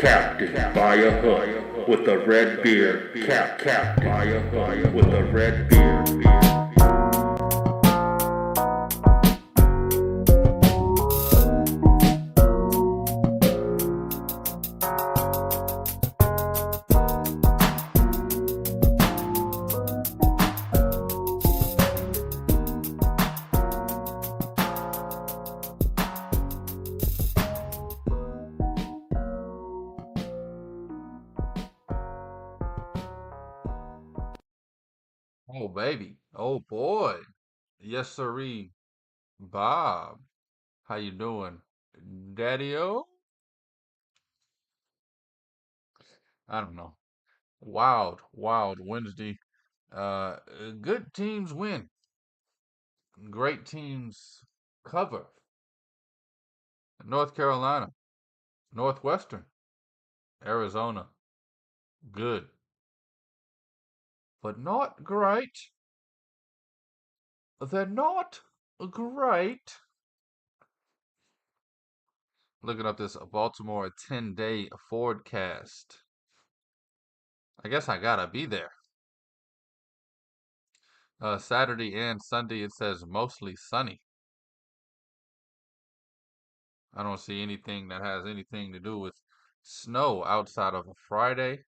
Captain by a hook with a red beard. Captain by a hook with a red beard. Oh baby. Oh boy. Yes, sirree. Bob. How you doing? Daddy-o? I don't know. Wild Wednesday. Good teams win. Great teams cover. North Carolina, Northwestern, Arizona. Good. But not great. They're not great. Looking up this Baltimore 10-day forecast. I guess I gotta be there. Saturday and Sunday, it says mostly sunny. I don't see anything that has anything to do with snow outside of a Friday.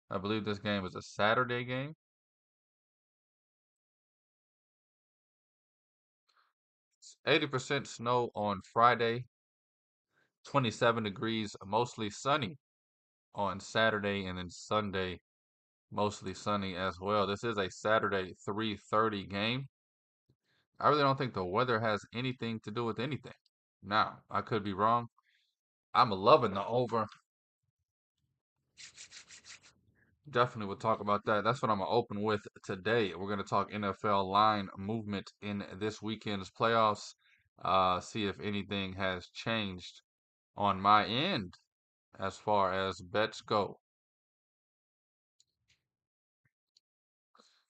I believe this game is a Saturday game. 80% snow on Friday, 27 degrees, mostly sunny on Saturday, and then Sunday, mostly sunny as well. This is a Saturday 3:30 game. I really don't think the weather has anything to do with anything. Now, I could be wrong. I'm loving the over. Definitely we'll talk about that. That's what I'm gonna open with today. We're gonna talk NFL line movement in this weekend's playoffs. See if anything has changed on my end as far as bets go.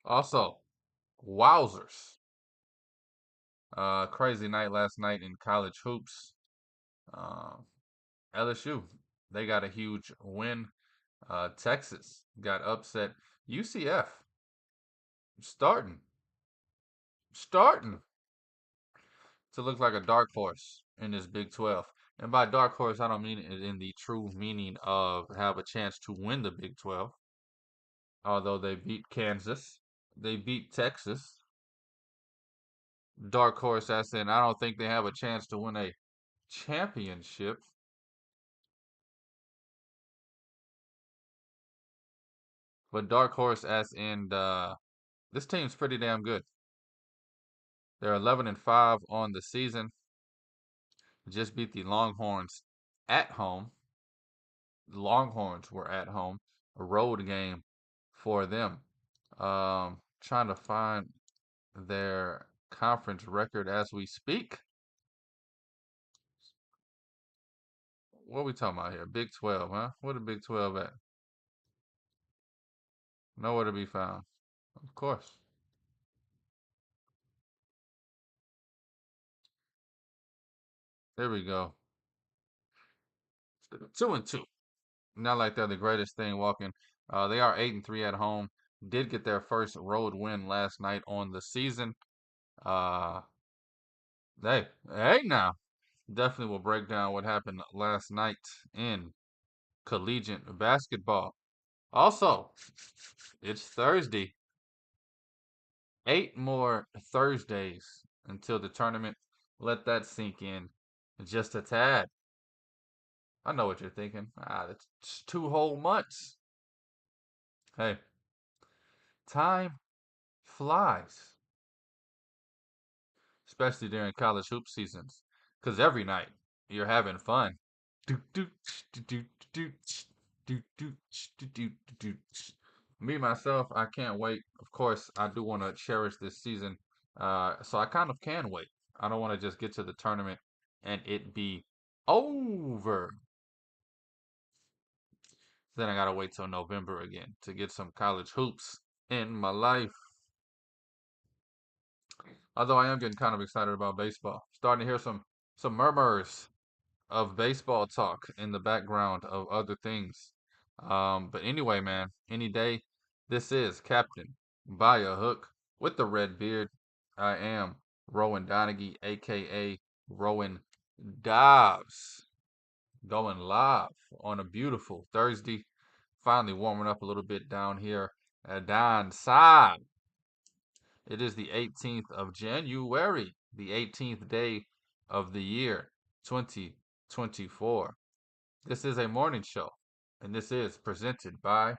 Also, wowzers. Crazy night last night in college hoops. Uh, LSU, they got a huge win. Texas got upset. UCF starting starting to look like a dark horse in this Big 12. And by dark horse, I don't mean it in the true meaning of have a chance to win the Big 12. Although they beat Kansas, they beat Texas. Dark horse, as in I don't think they have a chance to win a championship. But dark horse, as in this team's pretty damn good. They're 11-5 on the season. Just beat the Longhorns at home. The Longhorns were at home. A road game for them. Trying to find their conference record as we speak. What are we talking about here? Big 12, huh? What the Big 12 at? Nowhere to be found. Of course. There we go. 2-2. Not like they're the greatest thing walking. They are 8-3 at home. Did get their first road win last night on the season. Uh, hey now. Definitely will break down what happened last night in collegiate basketball. Also, it's Thursday. 8 more Thursdays until the tournament. Let that sink in just a tad. I know what you're thinking. That's 2 whole months. Hey, time flies, especially during college hoop seasons, because every night you're having fun. Do, do, do, do, do, do, do, do, do, do. Me myself, I can't wait. Of course, I do want to cherish this season, so I kind of can wait. I don't want to just get to the tournament and it be over. Then I gotta wait till November again to get some college hoops in my life. Although I am getting kind of excited about baseball. Starting to hear some murmurs of baseball talk in the background of other things. But anyway, man, any day, this is Captain by a Hook with the red beard. I am Rowan Donaghy, aka Rowan Dobbs, going live on a beautiful Thursday. Finally warming up a little bit down here at Don Side. It is the 18th of January, the 18th day of the year 2024. This is a morning show, and this is presented by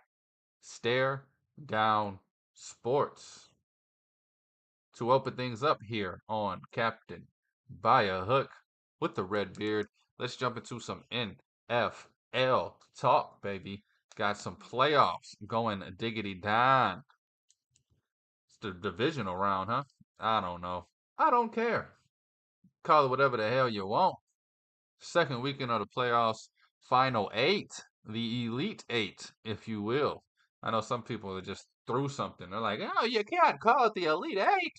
Stare Down Sports. To open things up here on Captain by a Hook with the red beard, let's jump into some NFL talk, baby. Got some playoffs going diggity down. It's the divisional round, huh? I don't know. I don't care. Call it whatever the hell you want. Second weekend of the playoffs, final eight, the Elite Eight, if you will. I know some people are just through something. They're like, oh, you can't call it the Elite Eight.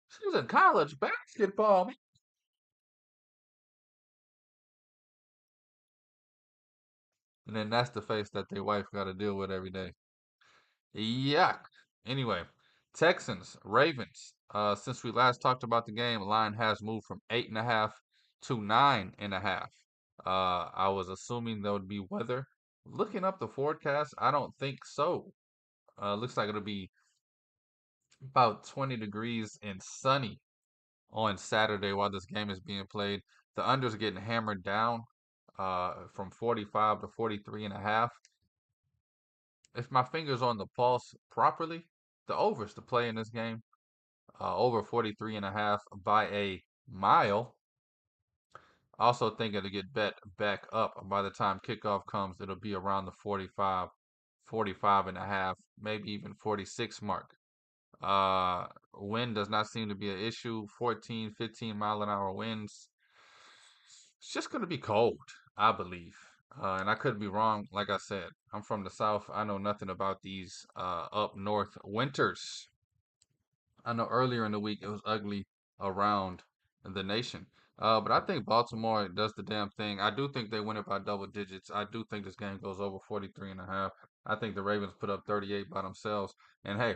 She's in college basketball, man. And then that's the face that their wife got to deal with every day. Yuck. Anyway, Texans, Ravens. Since we last talked about the game, line has moved from 8.5 to 9.5. I was assuming there would be weather. Looking up the forecast, I don't think so. Looks like it'll be about 20 degrees and sunny on Saturday while this game is being played. The unders are getting hammered down from 45 to 43.5. If my finger's on the pulse properly, the overs to play in this game, over 43.5 by a mile. Also think it'll get bet back up by the time kickoff comes. It'll be around the 45, 45.5, maybe even 46 mark. Wind does not seem to be an issue. 14, 15 mile an hour winds. It's just going to be cold, I believe. And I could be wrong. Like I said, I'm from the South. I know nothing about these up north winters. I know earlier in the week it was ugly around the nation. But I think Baltimore does the damn thing. I do think they win it by double digits. I do think this game goes over 43.5. I think the Ravens put up 38 by themselves. And hey,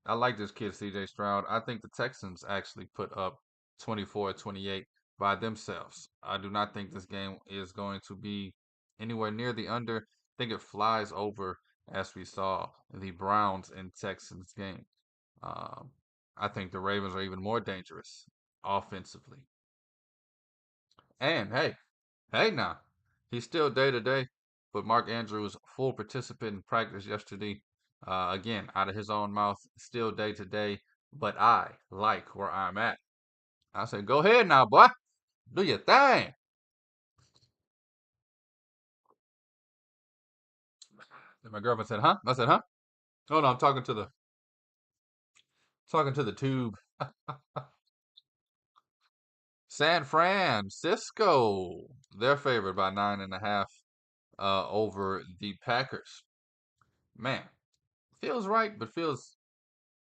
I like this kid, CJ Stroud. I think the Texans actually put up 24-28 by themselves. I do not think this game is going to be anywhere near the under. I think it flies over as we saw the Browns and Texans game. Um, I think the Ravens are even more dangerous offensively. And hey now, he's still day to day, but Mark Andrews, full participant in practice yesterday. Again, out of his own mouth, still day to day, but I like where I'm at. I said, go ahead now, boy. Do your thing. And my girlfriend said, huh? I said, huh? Oh no, I'm talking to the tube. San Francisco. They're favored by 9.5 over the Packers. Man, feels right, but feels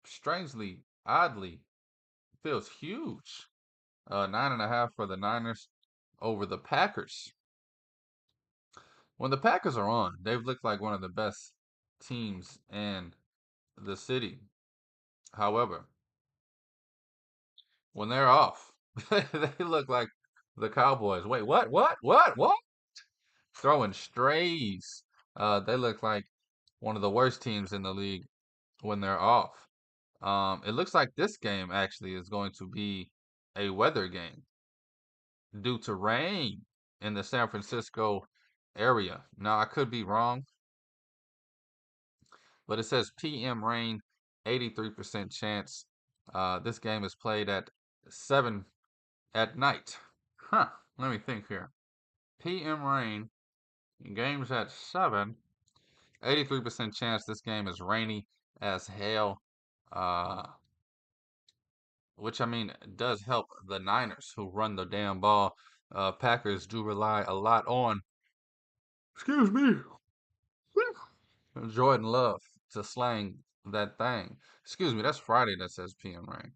strangely, oddly, feels huge. 9.5 for the Niners over the Packers. When the Packers are on, they've looked like one of the best teams in the city. However, when they're off, they look like the Cowboys. Wait, what? What? Throwing strays. They look like one of the worst teams in the league when they're off. It looks like this game actually is going to be a weather game due to rain in the San Francisco area. Now, I could be wrong, but it says PM rain, 83% chance. This game is played at 7 at night. Huh, let me think here. PM rain, games at 7, 83% chance this game is rainy as hell. Uh, which I mean does help the Niners who run the damn ball. Packers do rely a lot on, excuse me, Jordan Love to slang that thing. Excuse me, that's Friday that says PM rain.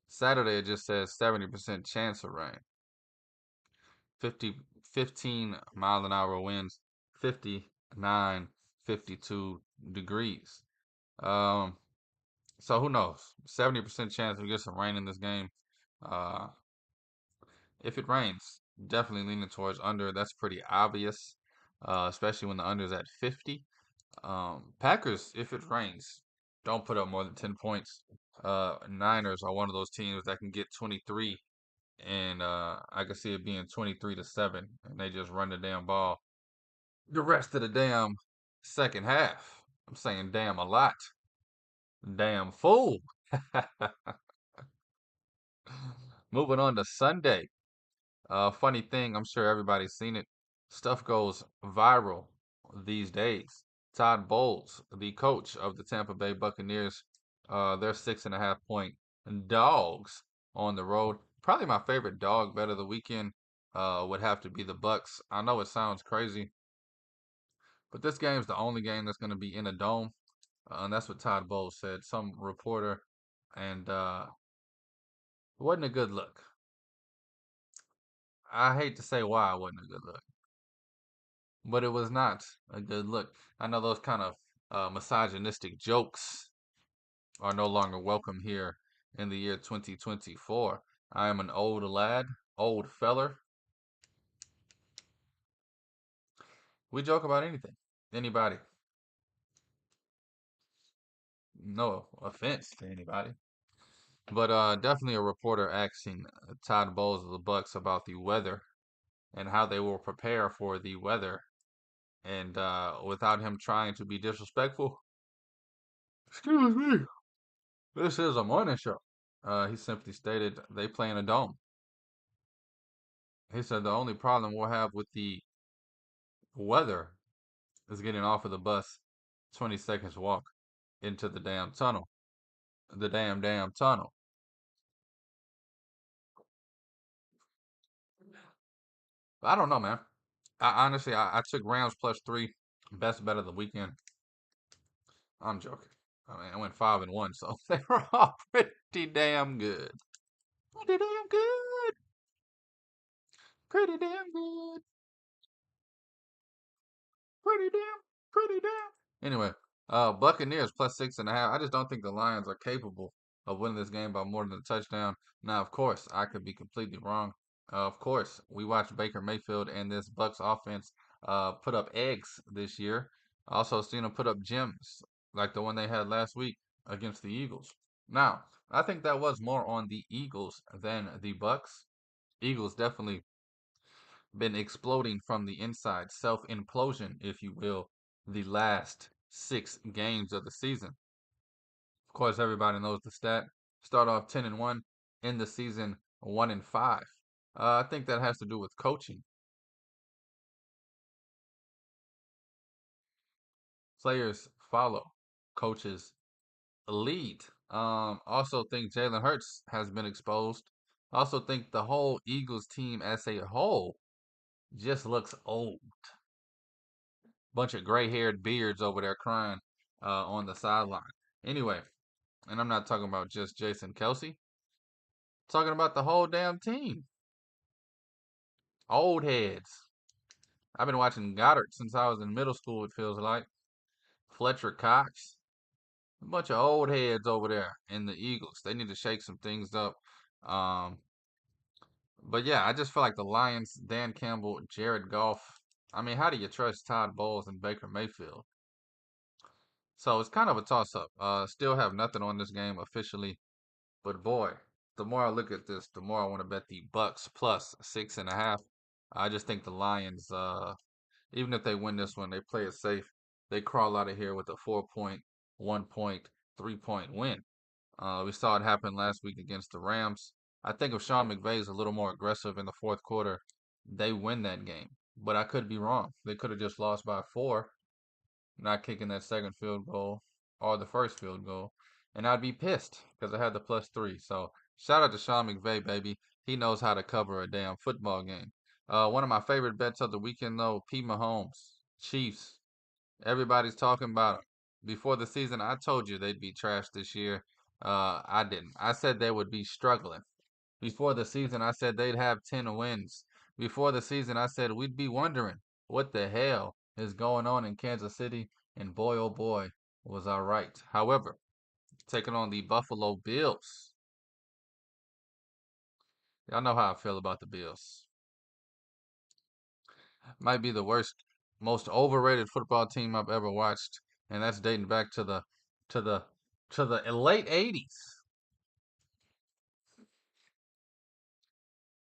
Saturday it just says 70% chance of rain. 50, 15 mile an hour winds, 59, 52 degrees. Um, so who knows? 70% chance we get some rain in this game. Uh, if it rains, definitely leaning towards under. That's pretty obvious, especially when the under is at 50. Packers, if it rains, don't put up more than 10 points. Niners are one of those teams that can get 23, and I can see it being 23-7, and they just run the damn ball the rest of the damn second half. I'm saying damn a lot. Damn fool. Moving on to Sunday. Funny thing, I'm sure everybody's seen it. Stuff goes viral these days. Todd Bowles, the coach of the Tampa Bay Buccaneers, they're 6.5 point dogs on the road. Probably my favorite dog bet of the weekend would have to be the Bucks. I know it sounds crazy, but this game's the only game that's going to be in a dome, and that's what Todd Bowles said. Some reporter, and it wasn't a good look. I hate to say why it wasn't a good look, but it was not a good look. I know those kind of misogynistic jokes are no longer welcome here in the year 2024. I am an old lad, old feller. We joke about anything, anybody. No offense to anybody. But definitely a reporter asking Todd Bowles of the Bucks about the weather and how they will prepare for the weather. And without him trying to be disrespectful, excuse me, this is a morning show. He simply stated they play in a dome. He said the only problem we'll have with the weather is getting off of the bus 20 seconds walk into the damn tunnel. The damn tunnel. I don't know, man. I honestly, I took Rams +3, best bet of the weekend. I'm joking. I mean, I went 5-1, so they were all pretty damn good. Pretty damn good. Pretty damn good. Pretty damn. Pretty damn. Anyway, Buccaneers +6.5. I just don't think the Lions are capable of winning this game by more than a touchdown. Now, of course, I could be completely wrong. Of course, we watched Baker Mayfield and this Bucks offense put up eggs this year. Also seen them put up gems like the one they had last week against the Eagles. Now, I think that was more on the Eagles than the Bucks. Eagles definitely been exploding from the inside, self implosion, if you will, the last 6 games of the season. Of course, everybody knows the stat. Start off 10-1, end the season 1-5. I think that has to do with coaching. Players follow, coaches lead. Also think Jalen Hurts has been exposed. Also think the whole Eagles team as a whole just looks old. Bunch of gray-haired beards over there crying on the sideline. Anyway, and I'm not talking about just Jason Kelsey. Talking about the whole damn team. Old heads. I've been watching Goddard since I was in middle school, it feels like. Fletcher Cox. A bunch of old heads over there in the Eagles. They need to shake some things up. Um, but yeah, I just feel like the Lions, Dan Campbell, Jared Goff. I mean, how do you trust Todd Bowles and Baker Mayfield? So it's kind of a toss up. Still have nothing on this game officially, but boy, the more I look at this, the more I want to bet the Bucks +6.5. I just think the Lions, even if they win this one, they play it safe. They crawl out of here with a 4 point, 1 point, 3 point win. We saw it happen last week against the Rams. I think if Sean McVay is a little more aggressive in the fourth quarter, they win that game. But I could be wrong. They could have just lost by 4, not kicking that second field goal or the first field goal. And I'd be pissed because I had the +3. So shout out to Sean McVay, baby. He knows how to cover a damn football game. One of my favorite bets of the weekend, though, P. Mahomes, Chiefs. Everybody's talking about them. Before the season, I told you they'd be trash this year. I didn't. I said they would be struggling. Before the season, I said they'd have 10 wins. Before the season, I said we'd be wondering what the hell is going on in Kansas City, and boy, oh boy, was I right. However, taking on the Buffalo Bills. Y'all know how I feel about the Bills. Might be the worst, most overrated football team I've ever watched, and that's dating back to the to the late '80s.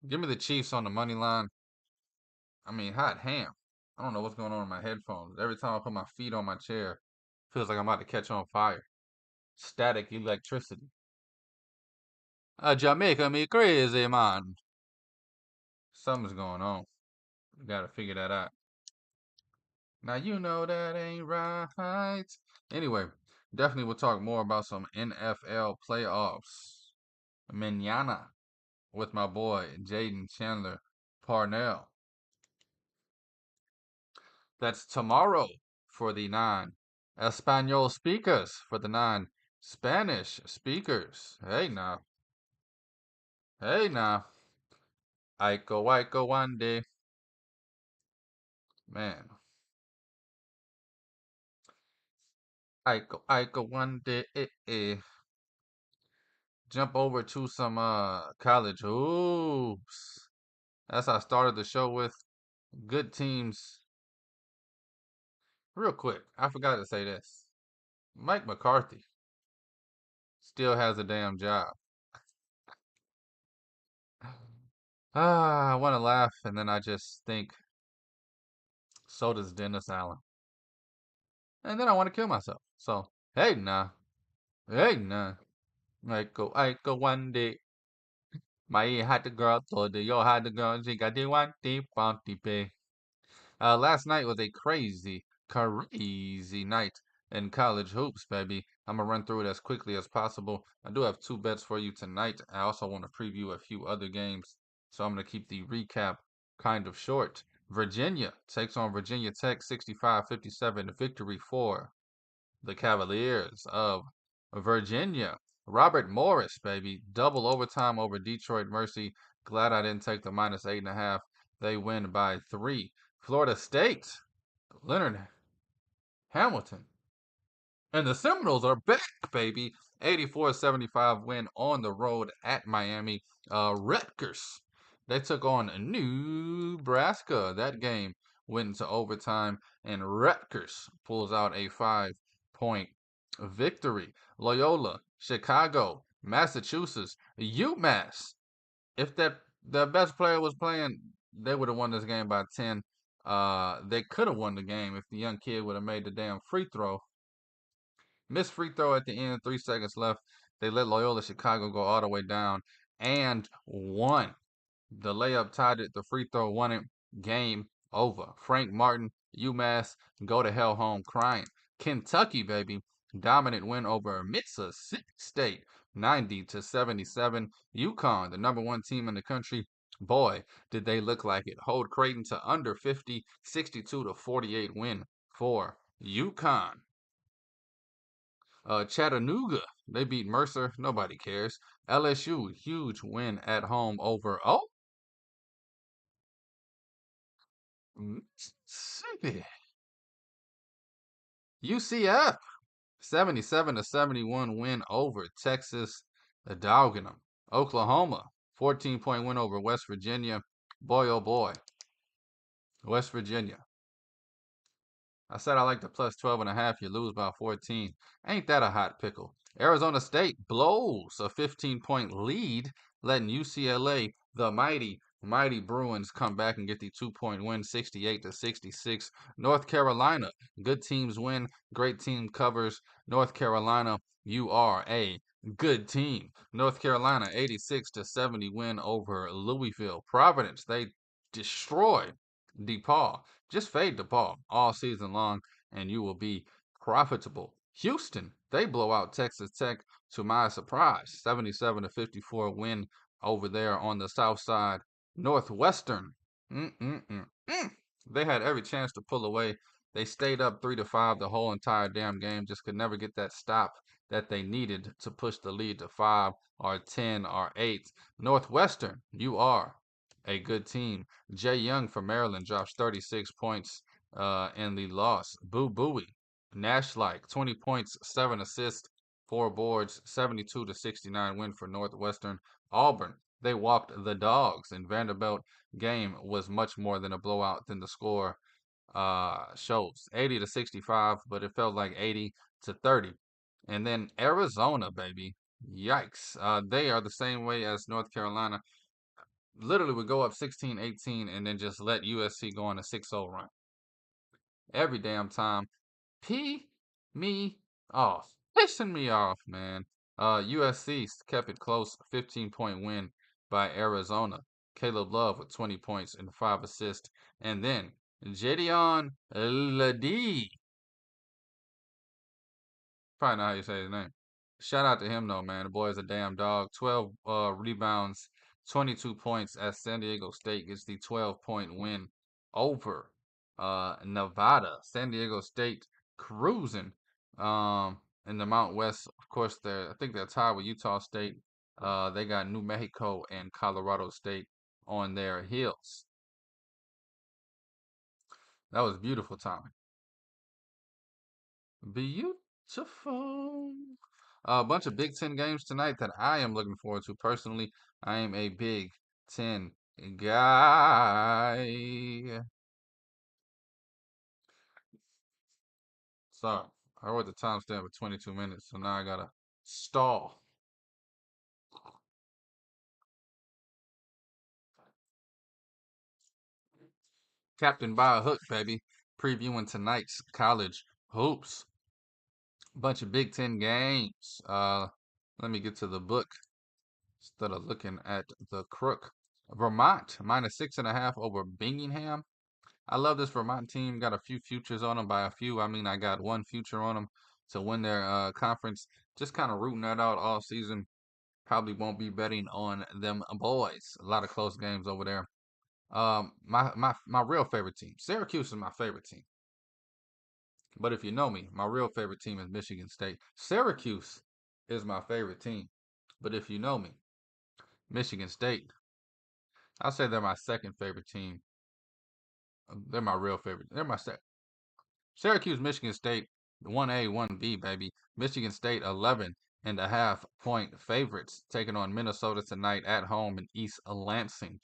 Give me the Chiefs on the money line. I mean, hot ham. I don't know what's going on in my headphones. Every time I put my feet on my chair, feels like I'm about to catch on fire. Static electricity. Jamaica me crazy, man. Something's going on. We gotta figure that out. Now you know that ain't right. Anyway, definitely we'll talk more about some NFL playoffs. Manana with my boy Jaden Chandler Parnell. That's tomorrow for the 9 Espanol speakers, for the 9 Spanish speakers. Hey now. Hey now. Aiko one day. Man. Aiko one day. Jump over to some college hoops. As I started the show with good teams. Real quick, I forgot to say this. Mike McCarthy still has a damn job. I want to laugh, and then I just think, so does Dennis Allen. And then I want to kill myself. So, hey, nah. Hey, nah. I go one day. My had the girl told you had the girl. She got the one deep bounty pay. Last night was a crazy night in college hoops, baby. I'm gonna run through it as quickly as possible. I do have 2 bets for you tonight. I also want to preview a few other games, so I'm gonna keep the recap kind of short. Virginia takes on Virginia Tech 65-57 victory for the Cavaliers of Virginia. Robert Morris, baby. Double overtime over Detroit Mercy. Glad I didn't take the -8.5. They win by 3. Florida State. Leonard Hamilton. And the Seminoles are back, baby. 84-75 win on the road at Miami. Rutgers. They took on Nebraska. That game went into overtime, and Rutgers pulls out a 5-point victory. Loyola, Chicago, Massachusetts, UMass. If the best player was playing, they would have won this game by 10. They could have won the game if the young kid would have made the damn free throw. Missed free throw at the end, 3 seconds left. They let Loyola Chicago go all the way down and won. The layup tied it, the free throw won it. Game over. Frank Martin, UMass, go to hell home crying. Kentucky, baby, dominant win over Mississippi State, 90-77. UConn, the #1 team in the country. Boy, did they look like it. Hold Creighton to under 50, 62-48 win for UConn. Chattanooga, they beat Mercer. Nobody cares. LSU, huge win at home over Mississippi. UCF, 77-71 win over Texas. The Doggin'em. Oklahoma, 14-point win over West Virginia. Boy, oh boy. West Virginia. I said I like the plus 12.5. You lose by 14. Ain't that a hot pickle? Arizona State blows a 15-point lead, letting UCLA, the mighty Bruins, come back and get the 2-point win, 68-66. North Carolina, good teams win, great team covers. North Carolina, you are a good team. North Carolina, 86-70 win over Louisville. Providence, they destroy DePaul. Just fade DePaul all season long, and you will be profitable. Houston, they blow out Texas Tech to my surprise. 77-54 win over there on the south side. Northwestern, they had every chance to pull away. They stayed up 3-5 the whole entire damn game, just could never get that stop that they needed to push the lead to 5 or 10 or 8. Northwestern, you are a good team. Jay Young from Maryland drops 36 points in the loss. Boo Booey, Nash like 20 points, 7 assists, 4 boards, 72 to 69 win for Northwestern. Auburn, they walked the dogs, and Vanderbilt game was much more than a blowout than the score shows. 80 to 65, but it felt like 80 to 30. And then Arizona, baby. Yikes. They are the same way as North Carolina. Literally would go up 16-18 and then just let USC go on a 6-0 run. Every damn time. Pee me off. Pissing me off, man. USC kept it close. 15-point win by Arizona. Caleb Love with 20 points and 5 assists. And then Jadion Ladee. Probably not how you say his name. Shout out to him though, man. The boy is a damn dog. 12 rebounds, 22 points as San Diego State gets the 12-point win over Nevada. San Diego State cruising in the Mount West. Of course, I think they're tied with Utah State. They got New Mexico and Colorado State on their heels. That was beautiful timing. Beautiful. A bunch of Big Ten games tonight that I am looking forward to personally. I am a Big Ten guy. Sorry, I wrote the timestamp for 22 minutes, so now I gotta stall. Captain by a hook, baby. Previewing tonight's college hoops. Bunch of Big Ten games. Let me get to the book instead of looking at the crook. Vermont minus 6.5 over Birmingham. I love this Vermont team. Got a few futures on them. By a few, I mean I got one future on them to win their conference. Just kind of rooting that out all season. Probably won't be betting on them boys. A lot of close games over there. My real favorite team, Syracuse, is my favorite team. But if you know me, my real favorite team is Michigan State. Syracuse is my favorite team. But if you know me, Michigan State, I'll say they're my second favorite team. They're my real favorite. They're my Syracuse, Michigan State, 1A, 1B, baby. Michigan State, 11.5-point favorites, taking on Minnesota tonight at home in East Lansing.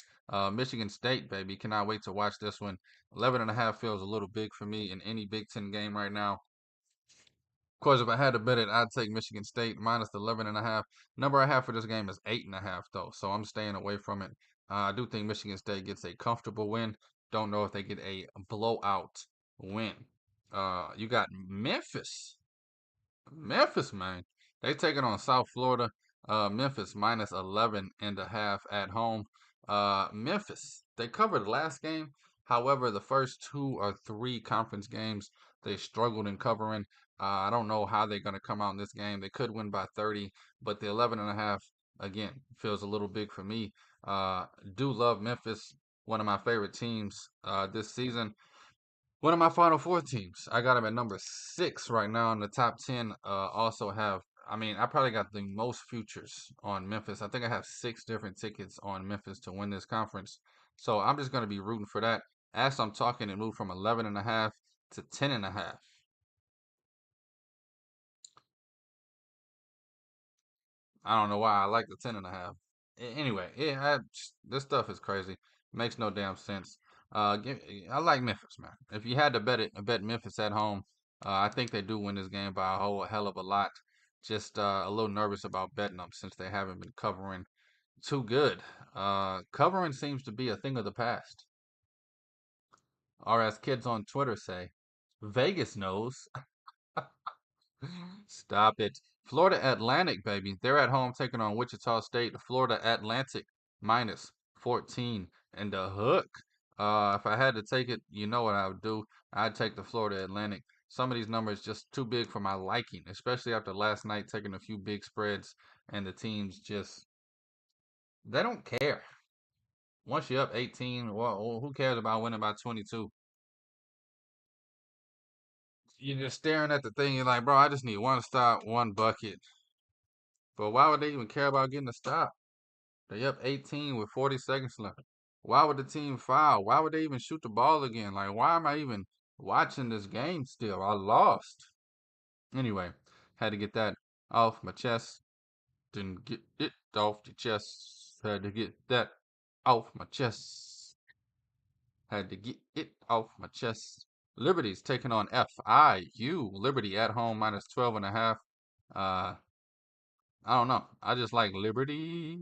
Michigan State, baby. Cannot wait to watch this one. 11.5 feels a little big for me in any Big Ten game right now. Of course, if I had to bet it, I'd take Michigan State minus the 11.5. Number I have for this game is 8.5, though, so I'm staying away from it. I do think Michigan State gets a comfortable win. Don't know if they get a blowout win. You got Memphis. Memphis, man. They taking on South Florida. Memphis minus 11.5 at home. Memphis. They covered last game. However, the first 2 or 3 conference games, they struggled in covering. I don't know how they're going to come out in this game. They could win by 30, but the 11.5, again, feels a little big for me. Do love Memphis, one of my favorite teams this season. One of my Final Four teams. I got them at number 6 right now in the top 10. Also have, I mean, I probably got the most futures on Memphis. I think I have 6 different tickets on Memphis to win this conference. So I'm just going to be rooting for that. As I'm talking, it moved from 11.5 to 10.5. I don't know why I like the 10.5. Anyway, this stuff is crazy. Makes no damn sense. I like Memphis, man. If you had to bet Memphis at home. I think they do win this game by a whole hell of a lot. Just a little nervous about betting them since they haven't been covering too good. Covering seems to be a thing of the past. Or as kids on Twitter say, Vegas knows. Stop it. Florida Atlantic, baby. They're at home taking on Wichita State. Florida Atlantic minus 14 and the hook. If I had to take it, you know what I would do. I'd take the Florida Atlantic. Some of these numbers just too big for my liking, especially after last night taking a few big spreads and the teams just they don't care. Once you're up 18, well, who cares about winning by 22? You're just staring at the thing. You're like, bro, I just need one stop, one bucket. But why would they even care about getting a stop? They up 18 with 40 seconds left. Why would the team foul? Why would they even shoot the ball again? Like, why am I even watching this game still? I lost. Anyway, had to get that off my chest. Didn't get it off the chest. Had to get that off my chest. Had to get it off my chest. Liberty's taking on FIU. Liberty at home minus 12.5. Uh, I don't know. I just like Liberty.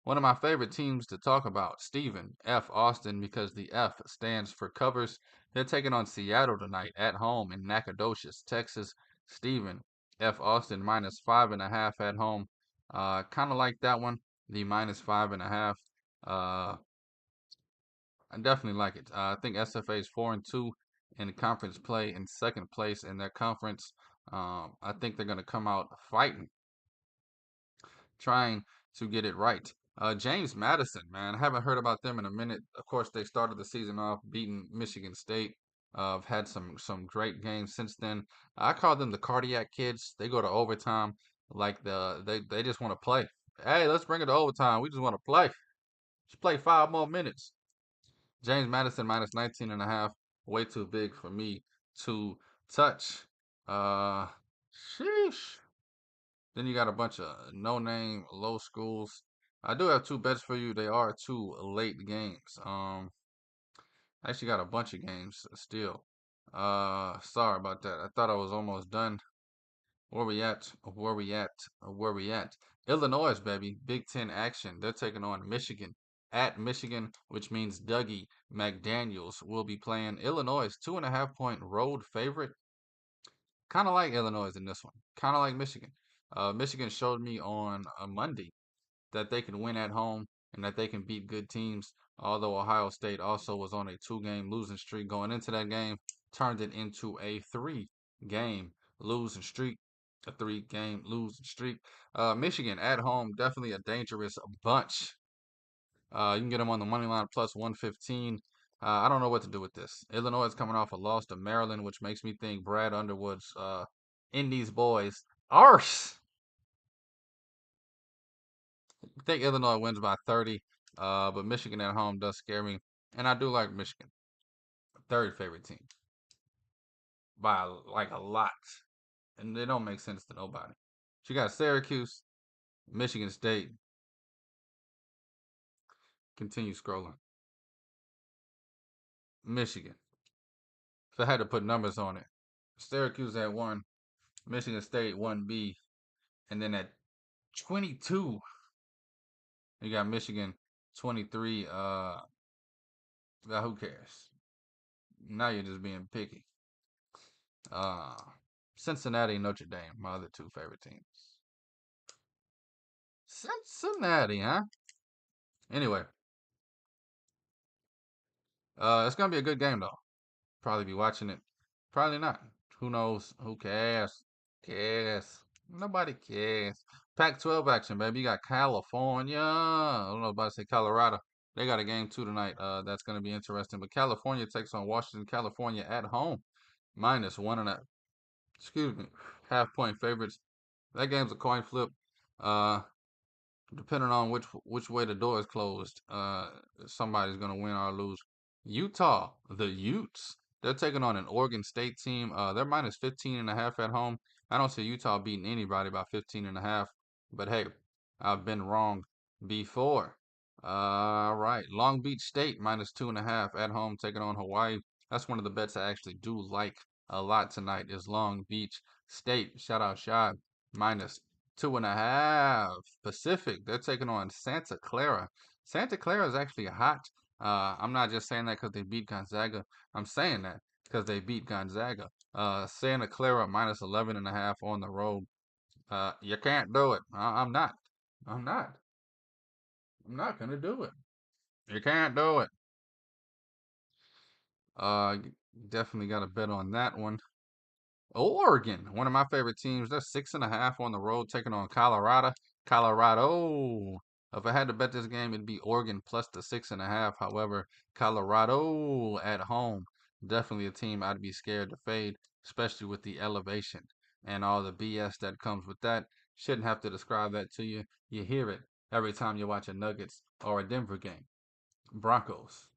One of my favorite teams to talk about, Stephen F. Austin, because the F stands for covers. They're taking on Seattle tonight at home in Nacogdoches, Texas. Stephen F. Austin minus 5.5 at home. Kind of like that one, the minus 5.5. Uh, I definitely like it. I think SFA is 4-2 in conference play, in second place in their conference. I think they're going to come out fighting, trying to get it right. James Madison, man, I haven't heard about them in a minute. Of course, they started the season off beating Michigan State. Have had some great games since then. I call them the cardiac kids. They go to overtime like they just want to play. Hey, let's bring it to overtime. We just want to play. Just play 5 more minutes. James Madison minus 19.5. Way too big for me to touch. Uh, sheesh. Then you got a bunch of no-name low schools. I do have two bets for you. They are two late games. I actually got a bunch of games still. Sorry about that. I thought I was almost done. Where we at? Where we at? Where we at? Illinois, baby. Big Ten action. They're taking on Michigan at Michigan, which means Dougie McDaniels will be playing Illinois 2.5 point road favorite. Kind of like Illinois in this one. Kind of like Michigan. Michigan showed me on a Monday that they can win at home and that they can beat good teams. Although Ohio State also was on a 2 game losing streak going into that game, turned it into a 3 game losing streak. A 3 game losing streak. Michigan at home, definitely a dangerous bunch. You can get them on the money line plus 115. I don't know what to do with this. Illinois is coming off a loss to Maryland, which makes me think Brad Underwood's in these boys arse. I think Illinois wins by 30, but Michigan at home does scare me, and I do like Michigan, third favorite team by like a lot, and they don't make sense to nobody. But you got Syracuse, Michigan State. Continue scrolling. Michigan. If I had to put numbers on it, Syracuse at 1, Michigan State 1B, and then at 22, you got Michigan 23. Who cares? Now you're just being picky. Uh, Cincinnati and Notre Dame, my other two favorite teams. Cincinnati, huh? Anyway, it's gonna be a good game though. Probably be watching it. Probably not. Who knows? Who cares? Cares? Nobody cares. Pac-12 action, baby. You got California. I don't know about to say Colorado. They got a game too tonight. That's gonna be interesting. But California takes on Washington. California at home, minus 1.5. Excuse me, half-point favorites. That game's a coin flip. Uh, Depending on which way the door is closed, somebody's gonna win or lose. Utah, the Utes, they're taking on an Oregon State team. They're minus 15.5 at home. I don't see Utah beating anybody by 15.5. But hey, I've been wrong before. All right, Long Beach State minus 2.5 at home taking on Hawaii. That's one of the bets I actually do like a lot tonight. Is Long Beach State. Shout out Shy minus 2.5. Pacific, they're taking on Santa Clara. Santa Clara is actually hot. I'm not just saying that because they beat Gonzaga. I'm saying that because they beat Gonzaga. Santa Clara minus 11.5 on the road. You can't do it. I'm not. I'm not. I'm not gonna do it. You can't do it. Uh, Definitely got a bet on that one. Oregon, one of my favorite teams. They're 6.5 on the road, taking on Colorado. Colorado. If I had to bet this game, it'd be Oregon plus the 6.5. However, Colorado at home, definitely a team I'd be scared to fade, especially with the elevation and all the BS that comes with that. Shouldn't have to describe that to you. You hear it every time you watch a Nuggets or a Denver game. Broncos.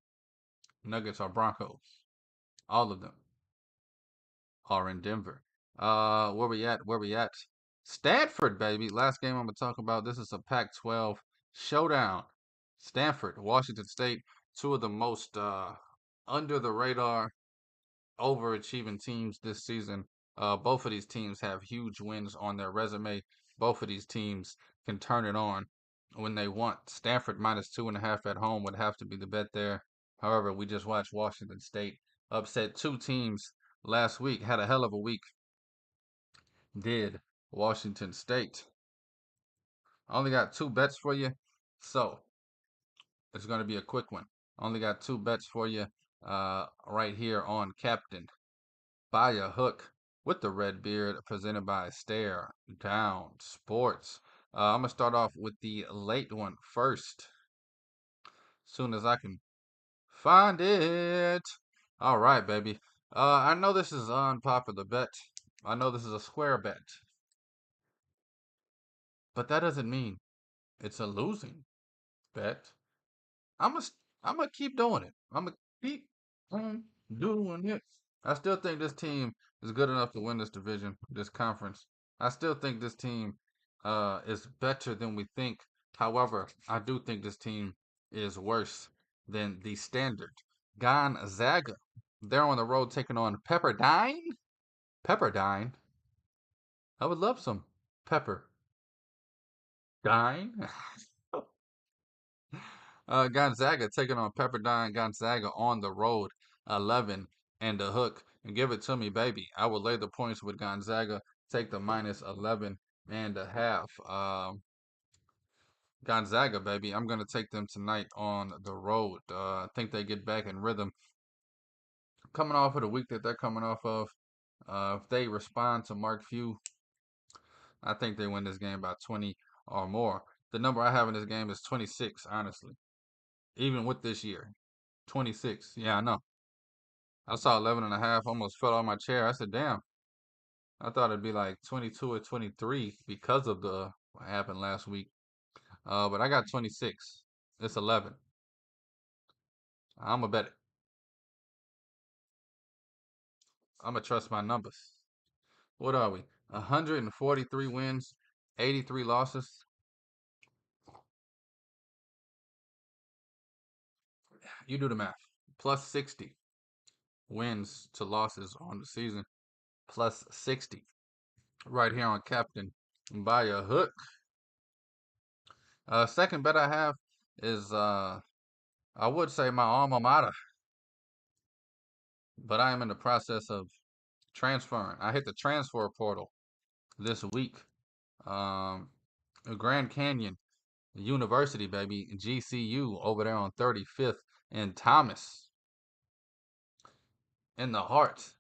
Nuggets are Broncos. All of them are in Denver. Where we at? Where we at? Stanford, baby. Last game I'm gonna talk about. This is a Pac-12 showdown. Stanford, Washington State, two of the most under the radar, overachieving teams this season. Both of these teams have huge wins on their resume. Both of these teams can turn it on when they want. Stanford -2.5 at home would have to be the bet there. However, we just watched Washington State upset two teams last week. Had a hell of a week. Did Washington State. I only got two bets for you, so it's going to be a quick one. Only got two bets for you right here on Captain Buy a Hook with the Red Beard, presented by Stare Down Sports. I'm going to start off with the late one first, soon as I can find it. All right, baby. I know this is an unpopular bet. I know this is a square bet, but that doesn't mean it's a losing bet. I'm gonna I'm gonna keep doing it. I'm gonna keep on doing it. I still think this team is good enough to win this division, this conference. I still think this team is better than we think. However, I do think this team is worse than the standard. Gonzaga. They're on the road taking on Pepperdine. Pepperdine. I would love some Pepperdine. Gonzaga taking on Pepperdine. Gonzaga on the road, 11 and a hook. And give it to me, baby. I will lay the points with Gonzaga. Take the -11 and a half. Gonzaga, baby. I'm going to take them tonight on the road. I think they get back in rhythm. Coming off of the week that they're coming off of, if they respond to Mark Few, I think they win this game by 20 or more. The number I have in this game is 26, honestly. Even with this year. 26. Yeah, I know. I saw 11 and a half, almost fell out of my chair. I said, damn, I thought it'd be like 22 or 23 because of the what happened last week. But I got 26. It's 11. I'm going to bet it. I'm going to trust my numbers. What are we? 143 wins, 83 losses. You do the math. Plus 60 wins to losses on the season. Plus 60. Right here on Captain Buy a Hook. Second bet I have is I would say my alma mater, but I am in the process of transferring. I hit the transfer portal this week. Um, Grand Canyon University, baby, GCU over there on 35th and Thomas, in the heart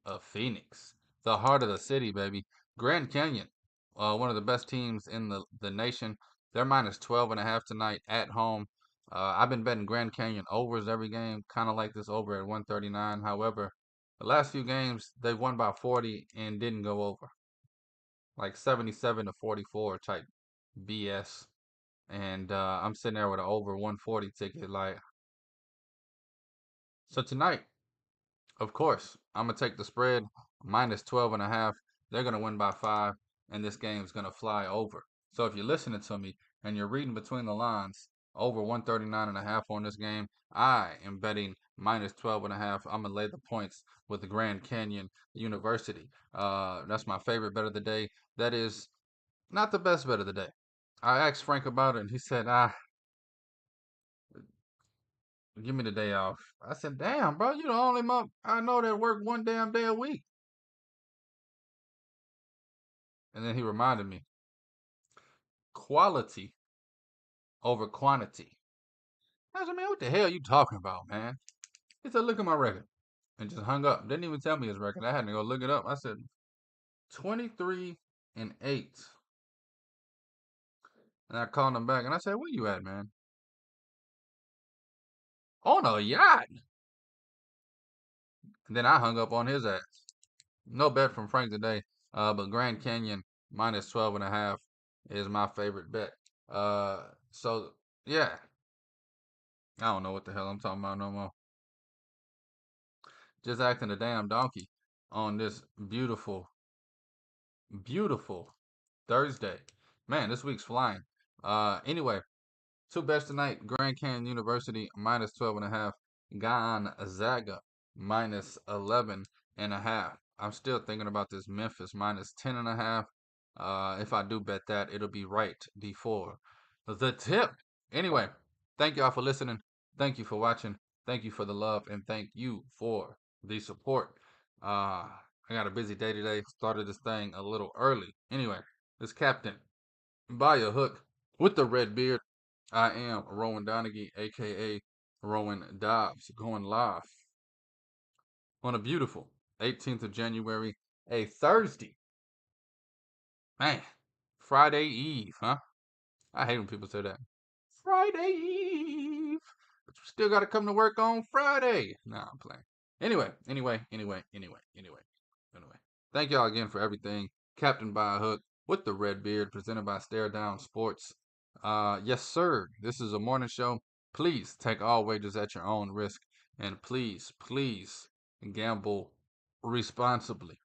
of Phoenix, the heart of the city, baby. Grand Canyon, one of the best teams in the nation. They're -12.5 tonight at home. I've been betting Grand Canyon overs every game, kind of like this over at 139. However, the last few games they've won by 40 and didn't go over, like 77 to 44 type BS. And I'm sitting there with an over 140 ticket. Like, so tonight, of course, I'm gonna take the spread -12.5. They're gonna win by 5, and this game's gonna fly over. So if you're listening to me and you're reading between the lines, over 139.5 on this game, I am betting -12.5. I'm gonna lay the points with the Grand Canyon University. That's my favorite bet of the day. That is not the best bet of the day. I asked Frank about it, and he said, give me the day off. I said, damn, bro, you the only month I know that work one damn day a week. And then he reminded me, quality over quantity. I said, man, what the hell you talking about, man? He said, look at my record. And just hung up. Didn't even tell me his record. I had to go look it up. I said, 23 and 8. And I called him back and I said, where you at, man? On a yacht. And then I hung up on his ass. No bet from Frank today. But Grand Canyon -12.5 is my favorite bet. So yeah, I don't know what the hell I'm talking about no more. Just acting a damn donkey on this beautiful, beautiful Thursday. Man, this week's flying. Anyway, two bets tonight. Grand Canyon University minus 12.5. Gonzaga minus 11.5. I'm still thinking about this Memphis minus 10.5. If I do bet that, it'll be right before the tip. Anyway, thank y'all for listening. Thank you for watching. Thank you for the love, and thank you for the support. I got a busy day today. Started this thing a little early. Anyway, this captain by a hook with the red beard. I am Rowan Donaghy, aka Rowan Dobbs, going live on a beautiful 18th of January, a Thursday. Man, Friday Eve, huh? I hate when people say that. Friday Eve. But you still got to come to work on Friday. Nah, I'm playing. Anyway. Thank y'all again for everything. Captain by a Hook with the red beard, presented by Stare Down Sports. Yes, sir. This is a morning show. Please take all wagers at your own risk. And please gamble responsibly.